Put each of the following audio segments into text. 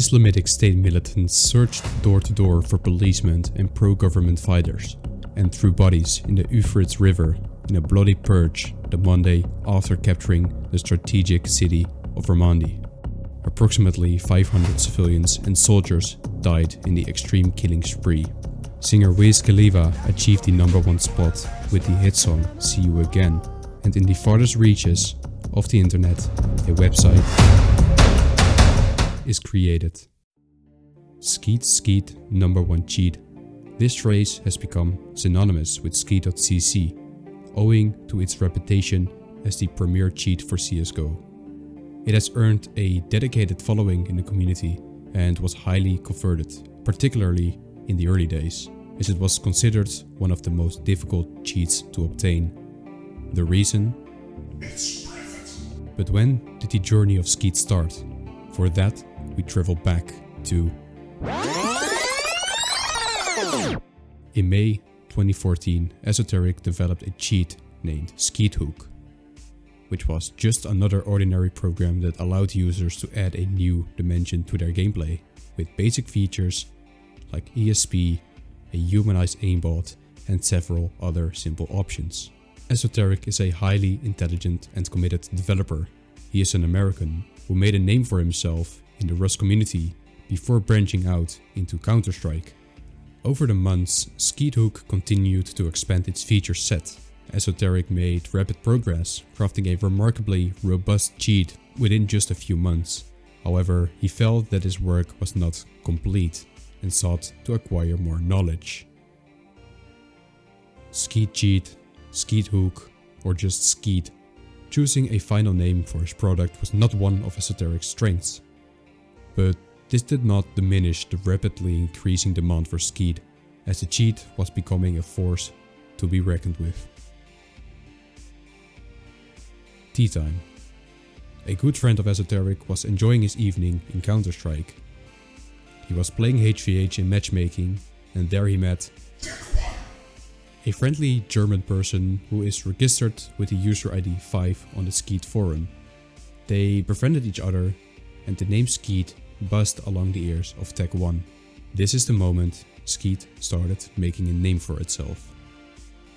Islamic State militants searched door to door for policemen and pro-government fighters, and threw bodies in the Euphrates River in a bloody purge the Monday after capturing the strategic city of Ramadi. Approximately 500 civilians and soldiers died in the extreme killing spree. Singer Wiz Khalifa achieved the #1 spot with the hit song See You Again, and in the farthest reaches of the internet, a website is created. Skeet #1 cheat. This phrase has become synonymous with skeet.cc, owing to its reputation as the premier cheat for CSGO. It has earned a dedicated following in the community and was highly coveted, particularly in the early days, as it was considered one of the most difficult cheats to obtain. The reason? It's private. But when did the journey of Skeet start? For that, we travel back to in May 2014, Esoteric developed a cheat named Skeet Hook, which was just another ordinary program that allowed users to add a new dimension to their gameplay, with basic features like ESP, a humanized aimbot, and several other simple options. Esoteric is a highly intelligent and committed developer. He is an American who made a name for himself in the Rust community before branching out into Counter-Strike. Over the months, Skeet Hook continued to expand its feature set. Esoteric made rapid progress, crafting a remarkably robust cheat within just a few months. However, he felt that his work was not complete and sought to acquire more knowledge. Skeet Cheat, Skeet Hook, or just Skeet. Choosing a final name for his product was not one of Esoteric's strengths. But this did not diminish the rapidly increasing demand for Skeet, as the cheat was becoming a force to be reckoned with. Tea time. A good friend of Esoteric was enjoying his evening in Counter-Strike. He was playing HVH in matchmaking, and there he met a friendly German person who is registered with the user ID 5 on the Skeet forum. They befriended each other, and the name Skeet buzzed along the ears of Tech 1. This is the moment Skeet started making a name for itself.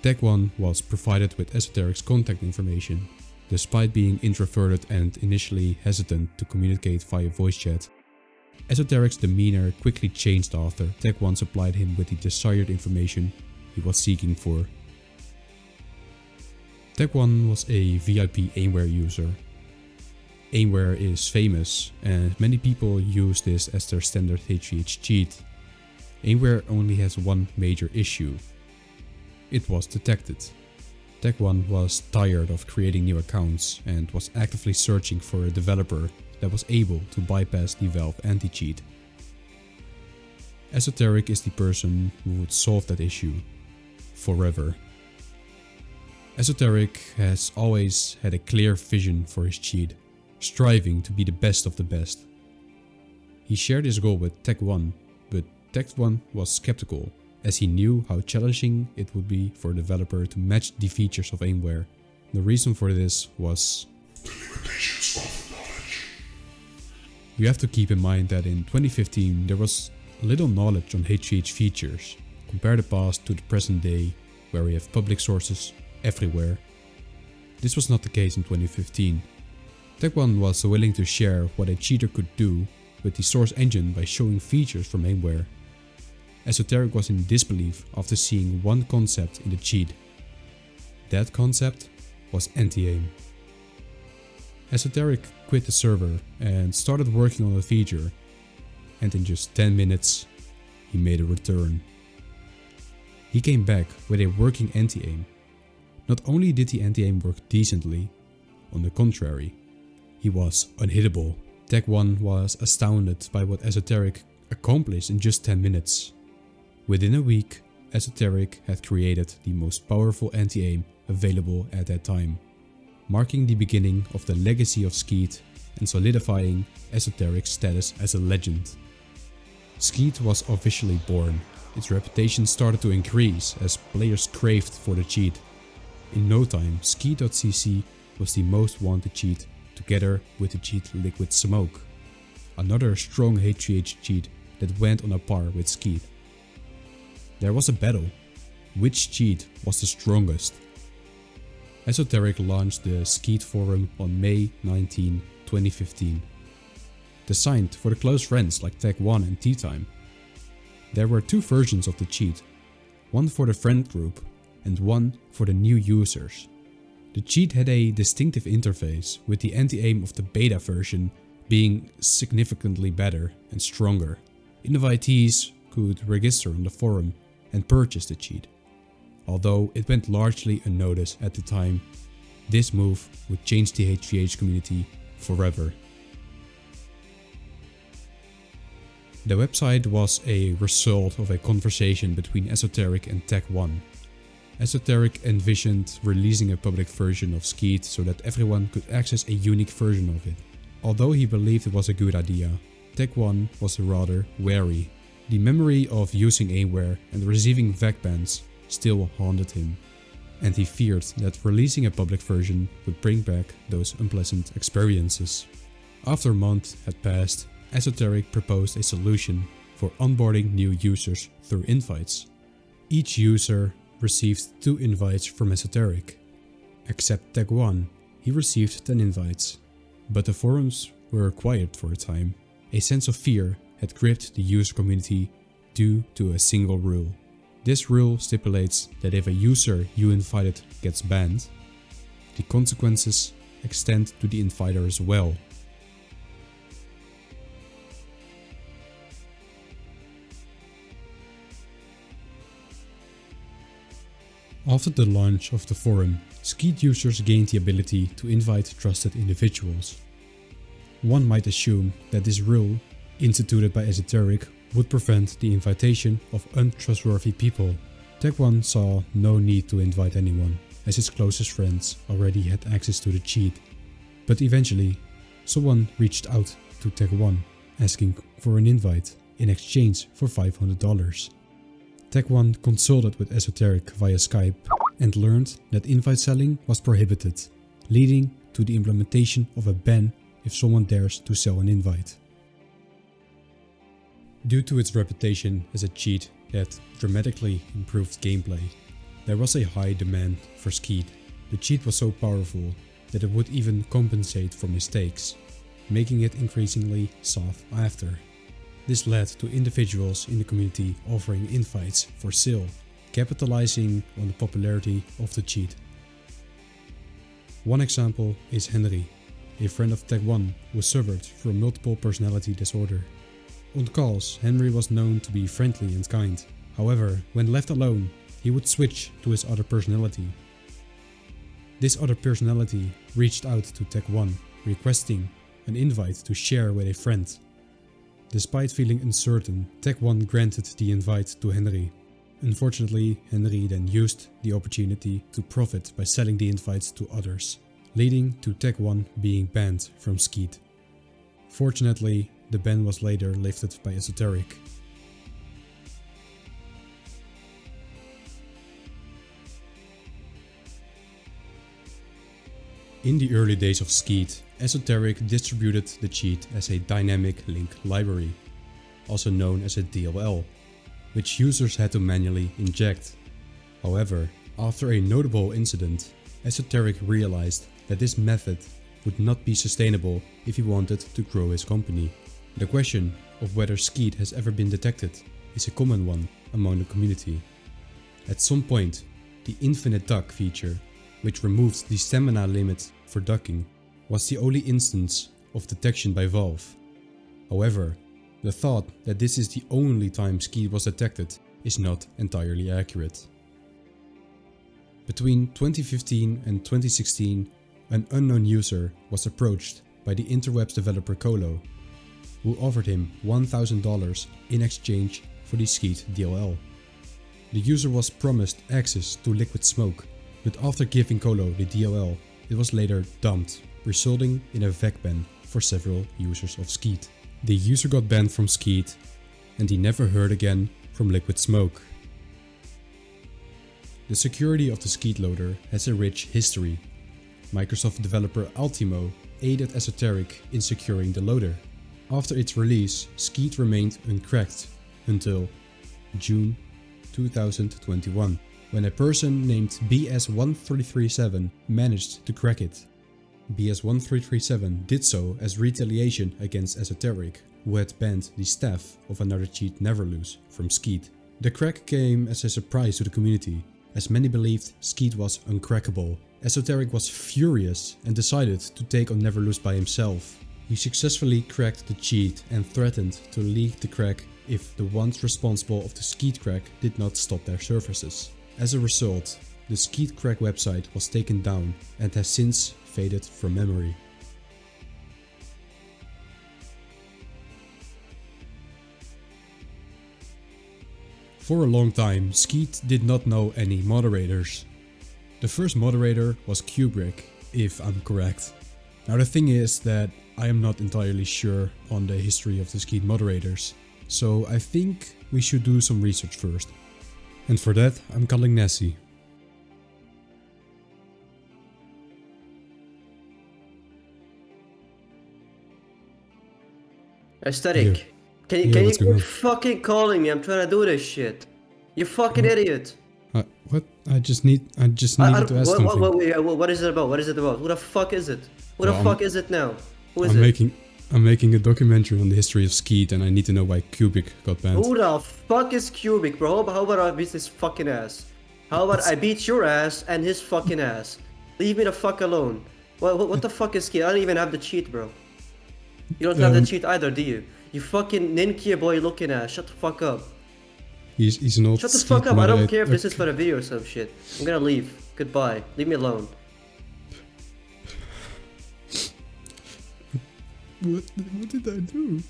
Tech 1 was provided with Esoteric's contact information. Despite being introverted and initially hesitant to communicate via voice chat, Esoteric's demeanor quickly changed after Tech 1 supplied him with the desired information he was seeking for. Tech 1 was a VIP Aimware user. Aimware is famous, and many people use this as their standard HVH cheat. Aimware only has one major issue. It was detected. Tech 1 was tired of creating new accounts and was actively searching for a developer that was able to bypass the Valve anti-cheat. Esoteric is the person who would solve that issue forever. Esoteric has always had a clear vision for his cheat, striving to be the best of the best. He shared his goal with Tech 1, but Tech 1 was skeptical, as he knew how challenging it would be for a developer to match the features of Aimware. The reason for this was the limitations of knowledge. You have to keep in mind that in 2015 there was little knowledge on HVH features. Compare the past to the present day, where we have public sources everywhere. This was not the case in 2015. Tech 1 was willing to share what a cheater could do with the source engine by showing features from Aimware. Esoteric was in disbelief after seeing one concept in the cheat. That concept was anti-aim. Esoteric quit the server and started working on the feature, and in just 10 minutes he made a return. He came back with a working anti-aim. Not only did the anti-aim work decently, on the contrary, he was unhittable. Tech 1 was astounded by what Esoteric accomplished in just 10 minutes. Within a week, Esoteric had created the most powerful anti-aim available at that time, marking the beginning of the legacy of Skeet and solidifying Esoteric's status as a legend. Skeet was officially born. Its reputation started to increase as players craved for the cheat. In no time, skeet.cc was the most wanted cheat, together with the cheat Liquid Smoke. another strong HGH cheat that went on a par with Skeet. There was a battle. Which cheat was the strongest? Esoteric launched the Skeet forum on May 19, 2015. Designed for the close friends like Tech1 and Tea Time. There were two versions of the cheat, one for the friend group and one for the new users. The cheat had a distinctive interface, with the anti-aim of the beta version being significantly better and stronger. Invitees could register on the forum and purchase the cheat. Although it went largely unnoticed at the time, this move would change the HGH community forever. The website was a result of a conversation between Esoteric and Tech1. Esoteric envisioned releasing a public version of Skeet so that everyone could access a unique version of it. Although he believed it was a good idea, Tech1 was rather wary. The memory of using aimware and receiving VAC bans still haunted him, and he feared that releasing a public version would bring back those unpleasant experiences. After a month had passed, Esoteric proposed a solution for onboarding new users through invites. Each user received 2 invites from Esoteric. Except Tech1, he received 10 invites. But the forums were quiet for a time. A sense of fear had gripped the user community due to a single rule. This rule stipulates that if a user you invited gets banned, the consequences extend to the inviter as well. After the launch of the forum, Skeet users gained the ability to invite trusted individuals. One might assume that this rule, instituted by Esoteric, would prevent the invitation of untrustworthy people. Tech1 saw no need to invite anyone, as his closest friends already had access to the cheat. But eventually, someone reached out to Tech1, asking for an invite in exchange for $500. Tech1 consulted with Esoteric via Skype and learned that invite selling was prohibited, leading to the implementation of a ban if someone dares to sell an invite. Due to its reputation as a cheat that dramatically improved gameplay, there was a high demand for Skeet. The cheat was so powerful that it would even compensate for mistakes, making it increasingly sought after. This led to individuals in the community offering invites for sale, capitalizing on the popularity of the cheat. One example is Henry, a friend of Tech1 who suffered from multiple personality disorder. On calls, Henry was known to be friendly and kind. However, when left alone, he would switch to his other personality. This other personality reached out to Tech1, requesting an invite to share with a friend. Despite feeling uncertain, Tech1 granted the invite to Henry. Unfortunately, Henry then used the opportunity to profit by selling the invites to others, leading to Tech1 being banned from Skeet. Fortunately, the ban was later lifted by Esoteric. In the early days of Skeet, Esoteric distributed the cheat as a dynamic link library, also known as a DLL, which users had to manually inject. However, after a notable incident, Esoteric realized that this method would not be sustainable if he wanted to grow his company. The question of whether Skeet has ever been detected is a common one among the community. At some point, the infinite duck feature, which removed the stamina limit for ducking, was the only instance of detection by Valve. However, the thought that this is the only time Skeet was detected is not entirely accurate. Between 2015 and 2016, an unknown user was approached by the interwebs developer Colo, who offered him $1,000 in exchange for the Skeet DLL. The user was promised access to Liquid Smoke, but after giving Colo the DLL, it was later dumped, resulting in a VAC ban for several users of Skeet. The user got banned from Skeet, and he never heard again from Liquid Smoke. The security of the Skeet loader has a rich history. Microsoft developer Ultimo aided Esoteric in securing the loader. After its release, Skeet remained uncracked until June 2021, when a person named BS1337 managed to crack it. BS1337 did so as retaliation against Esoteric, who had banned the staff of another cheat Neverlose from Skeet. The crack came as a surprise to the community, as many believed Skeet was uncrackable. Esoteric was furious and decided to take on Neverlose by himself. He successfully cracked the cheat and threatened to leak the crack if the ones responsible of the Skeet crack did not stop their services. As a result, the Skeet crack website was taken down and has since faded from memory. For a long time, Skeet did not know any moderators. The first moderator was Kubrick, if I'm correct. Now the thing is that I am not entirely sure on the history of the Skeet moderators, so I think we should do some research first. And for that, I'm calling Nessie. Aesthetic. Can you quit fucking calling me? I'm trying to do this shit. You fucking idiot. What? I just needed to ask something. What is it about? What is it about? Who the fuck is it? Who the fuck is it now? Who is it? I'm making a documentary on the history of Skeet and I need to know why Kubrick got banned. Who the fuck is Kubrick, bro? How about I beat his fucking ass? How about I beat your ass and his fucking ass? Leave me the fuck alone. What the fuck is Skeet? I don't even have the cheat, bro. You don't have the cheat either, do you? You fucking ninja boy looking ass. Shut the fuck up. He's an old Shut the fuck up. I don't care if this is for a video or some shit. I'm gonna leave. Goodbye. Leave me alone. What did I do?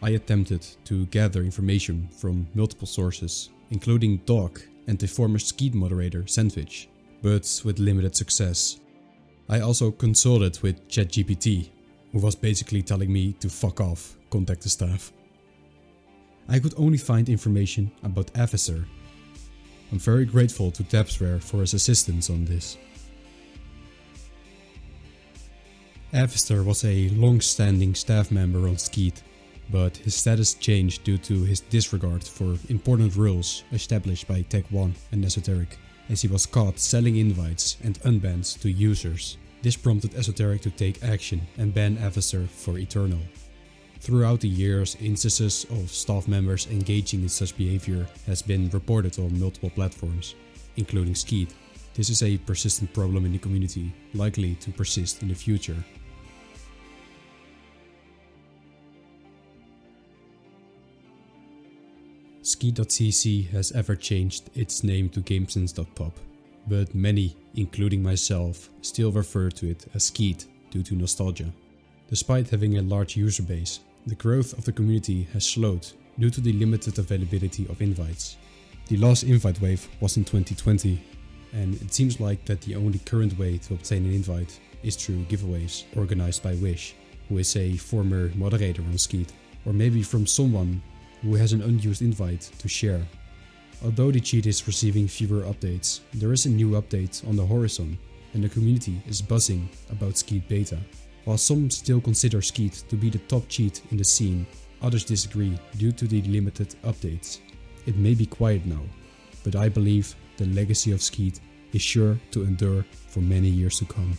I attempted to gather information from multiple sources, including Doc and the former Skeet moderator Sandwich, but with limited success. I also consulted with ChatGPT, who was basically telling me to fuck off, contact the staff. I could only find information about Officer. I'm very grateful to Tapsware for his assistance on this. Officer was a long-standing staff member on Skeet, but his status changed due to his disregard for important rules established by Tech 1 and Esoteric, as he was caught selling invites and unbans to users. This prompted Esoteric to take action and ban Officer for eternal. Throughout the years, instances of staff members engaging in such behavior has been reported on multiple platforms, including Skeet. This is a persistent problem in the community, likely to persist in the future. Skeet.cc has ever changed its name to gamesense.pub, but many, including myself, still refer to it as Skeet due to nostalgia. Despite having a large user base, the growth of the community has slowed due to the limited availability of invites. The last invite wave was in 2020, and it seems like that the only current way to obtain an invite is through giveaways organized by Wish, who is a former moderator on Skeet, or maybe from someone who has an unused invite to share. Although the cheat is receiving fewer updates, there is a new update on the horizon, and the community is buzzing about Skeet Beta. While some still consider Skeet to be the top cheat in the scene, others disagree due to the limited updates. It may be quiet now, but I believe the legacy of Skeet is sure to endure for many years to come.